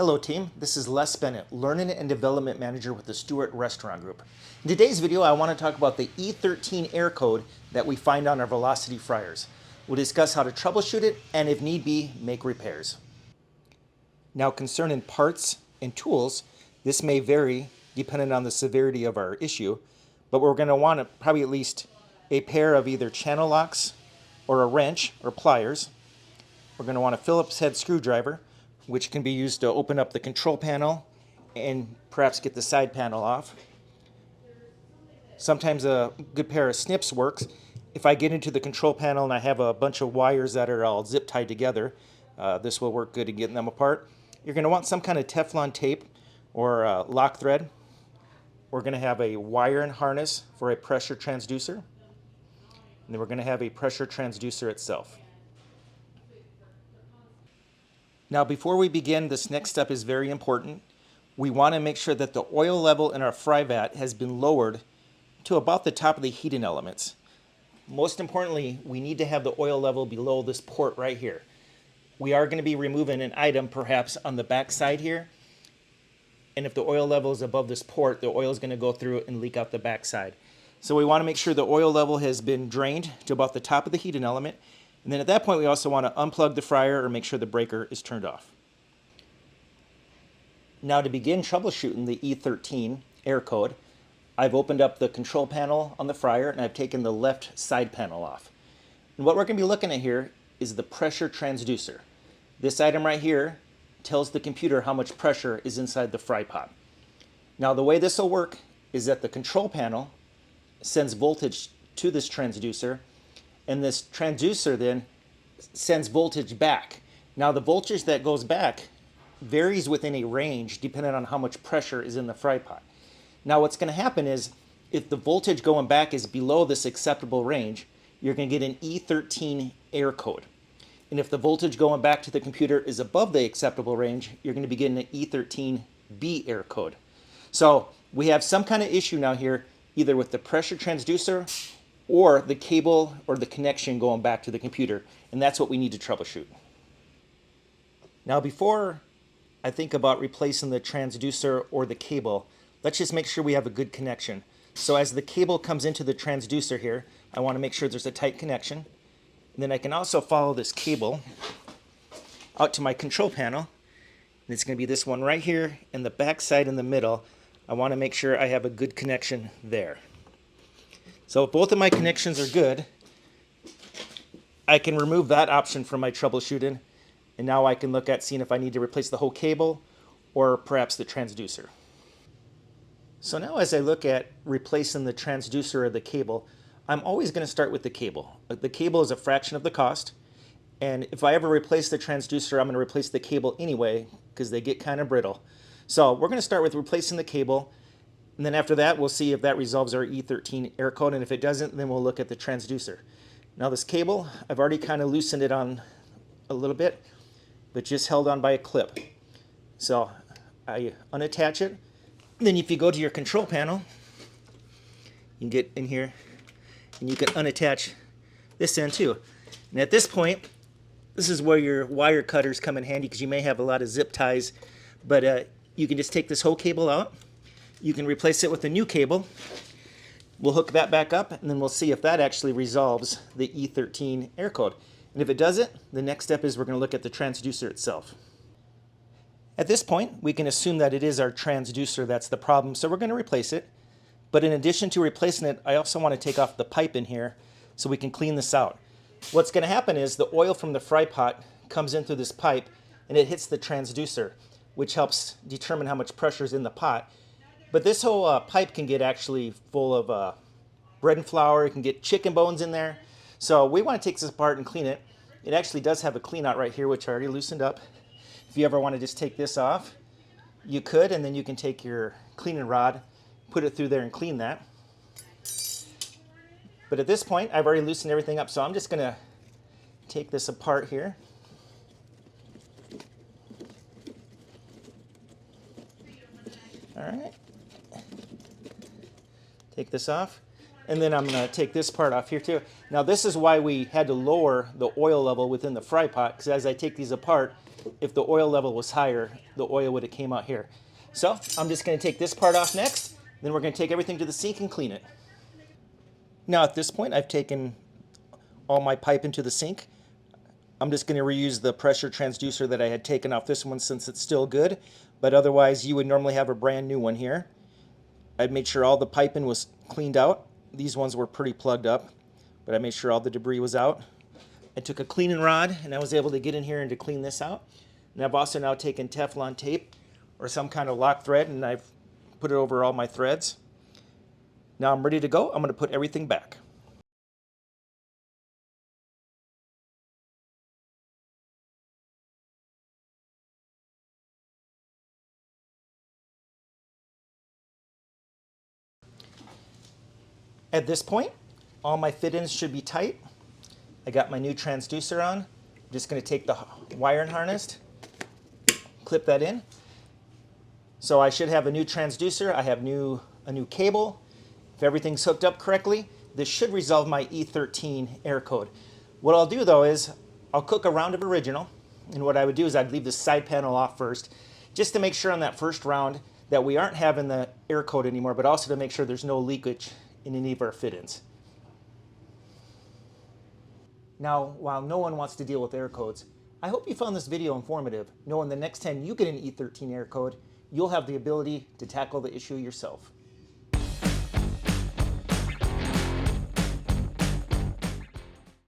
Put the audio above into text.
Hello team, this is Les Bennett, Learning and Development Manager with the Stewart Restaurant Group. In today's video, I want to talk about the E13 error code that we find on our Velocity fryers. We'll discuss how to troubleshoot it and if need be, make repairs. Now concerning parts and tools, this may vary depending on the severity of our issue, but we're going to want probably at least a pair of either channel locks or a wrench or pliers. We're going to want a Phillips head screwdriver, which can be used to open up the control panel and perhaps get the side panel off. Sometimes a good pair of snips works. If I get into the control panel and I have a bunch of wires that are all zip tied together, this will work good in getting them apart. You're going to want some kind of Teflon tape or lock thread. We're going to have a wire and harness for a pressure transducer. And then we're going to have a pressure transducer itself. Now, before we begin, this next step is very important. We want to make sure that the oil level in our fry vat has been lowered to about the top of the heating elements. Most importantly, we need to have the oil level below this port right here. We are going to be removing an item perhaps on the back side here. And if the oil level is above this port, the oil is going to go through and leak out the back side. So we want to make sure the oil level has been drained to about the top of the heating element. And then at that point, we also want to unplug the fryer or make sure the breaker is turned off. Now to begin troubleshooting the E13 error code, I've opened up the control panel on the fryer and I've taken the left side panel off. And what we're going to be looking at here is the pressure transducer. This item right here tells the computer how much pressure is inside the fry pot. Now the way this will work is that the control panel sends voltage to this transducer, and this transducer then sends voltage back. Now the voltage that goes back varies within a range depending on how much pressure is in the fry pot. Now what's going to happen is if the voltage going back is below this acceptable range, you're going to get an E13 error code. And if the voltage going back to the computer is above the acceptable range, you're going to be getting an E13B error code. So we have some kind of issue now here, either with the pressure transducer or the cable or the connection going back to the computer, and that's what we need to troubleshoot. Now before I think about replacing the transducer or the cable, let's just make sure we have a good connection. So as the cable comes into the transducer here, I want to make sure there's a tight connection. And then I can also follow this cable out to my control panel, and it's going to be this one right here, and the back side in the middle. I want to make sure I have a good connection there. So if both of my connections are good, I can remove that option from my troubleshooting, and now I can look at seeing if I need to replace the whole cable or perhaps the transducer. So now as I look at replacing the transducer or the cable, I'm always going to start with the cable. The cable is a fraction of the cost, and if I ever replace the transducer, I'm going to replace the cable anyway because they get kind of brittle. So we're going to start with replacing the cable. And then after that, we'll see if that resolves our E13 error code, and if it doesn't, then we'll look at the transducer. Now this cable, I've already kind of loosened it on a little bit, but just held on by a clip. So I unattach it. And then if you go to your control panel, you can get in here, and you can unattach this end too. And at this point, this is where your wire cutters come in handy because you may have a lot of zip ties, but you can just take this whole cable out. You can replace it with a new cable. We'll hook that back up, and then we'll see if that actually resolves the E13 error code. And if it doesn't, the next step is we're going to look at the transducer itself. At this point, we can assume that it is our transducer that's the problem, so we're going to replace it. But in addition to replacing it, I also want to take off the pipe in here so we can clean this out. What's going to happen is the oil from the fry pot comes in through this pipe, and it hits the transducer, which helps determine how much pressure is in the pot. But this whole pipe can get actually full of bread and flour. It can get chicken bones in there. So we want to take this apart and clean it. It actually does have a clean out right here, which I already loosened up. If you ever want to just take this off, you could, and then you can take your cleaning rod, put it through there and clean that. But at this point, I've already loosened everything up, so I'm just going to take this apart here. All right. Take this off, and then I'm going to take this part off here too. Now this is why we had to lower the oil level within the fry pot, because as I take these apart, if the oil level was higher, the oil would have came out here. So I'm just going to take this part off next. Then we're going to take everything to the sink and clean it. Now at this point, I've taken all my pipe into the sink. I'm just going to reuse the pressure transducer that I had taken off this one since it's still good. But otherwise, you would normally have a brand new one here. I'd made sure all the piping was cleaned out. These ones were pretty plugged up, but I made sure all the debris was out. I took a cleaning rod and I was able to get in here and to clean this out. And I've also now taken Teflon tape or some kind of lock thread and I've put it over all my threads. Now I'm ready to go. I'm going to put everything back. At this point, all my fit-ins should be tight. I got my new transducer on. I'm just going to take the wiring harness, clip that in. So I should have a new transducer. I have a new cable. If everything's hooked up correctly, this should resolve my E13 error code. What I'll do though is I'll cook a round of original, and what I would do is I'd leave the side panel off first, just to make sure on that first round that we aren't having the error code anymore, but also to make sure there's no leakage in any of our fit-ins. Now, while no one wants to deal with error codes, I hope you found this video informative, knowing the next time you get an E13 error code, you'll have the ability to tackle the issue yourself.